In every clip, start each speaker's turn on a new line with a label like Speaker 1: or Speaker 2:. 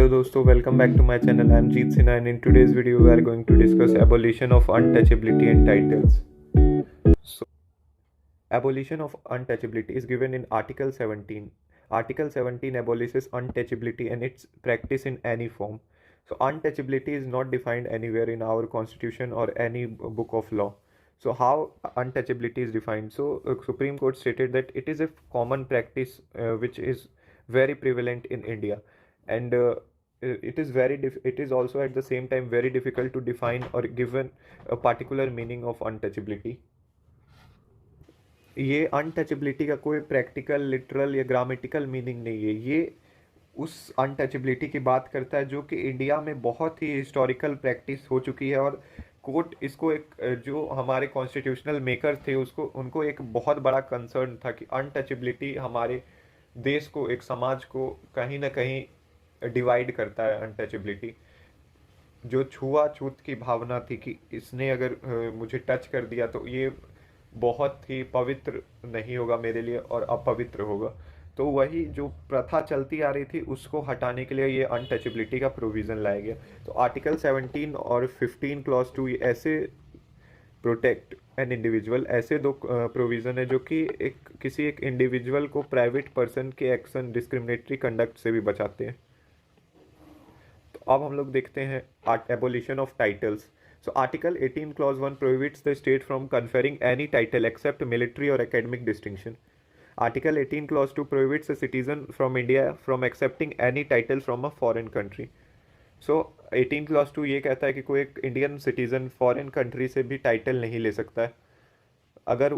Speaker 1: Hello दोस्तों, welcome back to my channel. I am Jeet Sinha and in today's video we are going to discuss abolition of untouchability and titles. So, abolition of untouchability is given in Article 17. Article 17 abolishes untouchability and its practice in any form. So untouchability is not defined anywhere in our constitution or any book of law. So how untouchability is defined? So Supreme Court stated that it is a common practice which is very prevalent in India, and it is also at the same time very difficult to define or given a particular meaning of untouchability. ये untouchability का कोई practical literal या grammatical meaning नहीं है। ये उस untouchability की बात करता है जो कि इंडिया में बहुत ही हिस्टोरिकल प्रैक्टिस हो चुकी है, और कोर्ट इसको एक जो हमारे कॉन्स्टिट्यूशनल मेकर थे उसको उनको एक बहुत बड़ा कंसर्न था कि अनटचेबिलिटी हमारे देश को, एक समाज को कहीं ना कहीं डिवाइड करता है। अनटचेबिलिटी जो छुआछूत की भावना थी कि इसने अगर मुझे टच कर दिया तो ये बहुत ही पवित्र नहीं होगा मेरे लिए और अपवित्र होगा, तो वही जो प्रथा चलती आ रही थी उसको हटाने के लिए ये अनटचेबिलिटी का प्रोविज़न लाया गया। तो आर्टिकल 17 और 15 क्लॉज 2 ऐसे प्रोटेक्ट एन इंडिविजुअल, ऐसे दो प्रोविज़न है जो कि किसी एक इंडिविजुअल को प्राइवेट पर्सन के एक्शन, डिस्क्रिमिनेटरी कंडक्ट से भी बचाते हैं। तो अब हम लोग देखते हैं abolition of titles. So Article 18 Clause 1 prohibits the state from conferring any title except military or academic distinction. Article 18 Clause 2 prohibits a citizen from India from accepting any title from a foreign country. So 18 Clause 2 ये कहता है कि कोई एक Indian citizen foreign country से भी title नहीं ले सकता है। अगर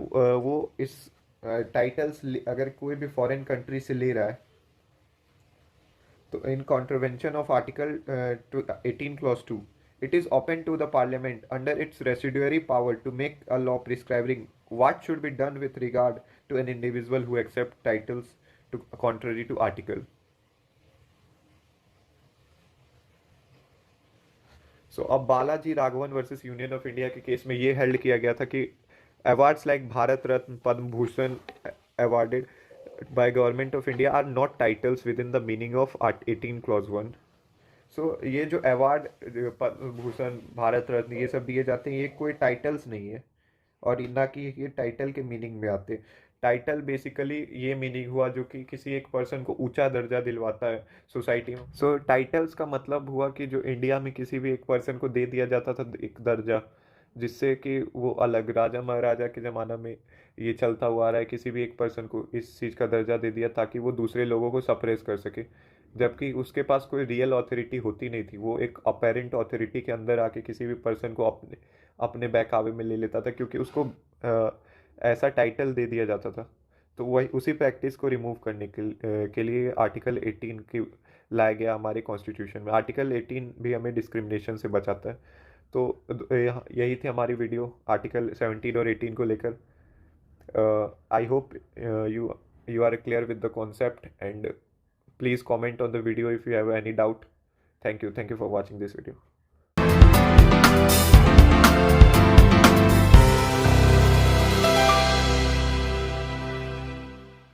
Speaker 1: वो इस टाइटल्स अगर कोई भी फॉरेन कंट्री से ले रहा है तो इन contravention of article 18 Clause 2, it is open to the parliament under its residuary power to make a law prescribing what should be done with regard to an individual who accepts titles contrary to article. So अब Balaji Raghavan versus union of India के case में ये held किया गया था कि awards like Bharat Ratna, Padma Bhushan awarded by government of India are not titles within the meaning of 18 clause 1. सो ये जो अवार्ड, पद्म भूषण, भारत रत्न ये सब दिए जाते हैं, ये कोई टाइटल्स नहीं है और ना कि ये टाइटल के मीनिंग में आते। टाइटल बेसिकली ये मीनिंग हुआ जो कि किसी एक पर्सन को ऊंचा दर्जा दिलवाता है सोसाइटी में। सो टाइटल्स का मतलब हुआ कि जो इंडिया में किसी भी एक पर्सन को दे दिया जाता था एक दर्जा, जिससे कि वो अलग, राजा महाराजा के ज़माना में ये चलता हुआ आ रहा है, किसी भी एक पर्सन को इस चीज़ का दर्जा दे दिया ताकि वो दूसरे लोगों को सप्रेस कर सके, जबकि उसके पास कोई रियल अथॉरिटी होती नहीं थी। वो एक अपेरेंट अथॉरिटी के अंदर आके किसी भी पर्सन को अपने बहकावे में ले लेता था क्योंकि उसको ऐसा टाइटल दे दिया जाता था। तो वही उसी प्रैक्टिस को रिमूव करने के लिए आर्टिकल 18 की लाया गया हमारे कॉन्स्टिट्यूशन में। आर्टिकल 18 भी हमें डिस्क्रिमिनेशन से बचाता है। तो यही थी हमारी वीडियो आर्टिकल 17 और 18 को लेकर। I hope you are clear with the concept, and please comment on the video if you have any doubt. Thank you for watching this video.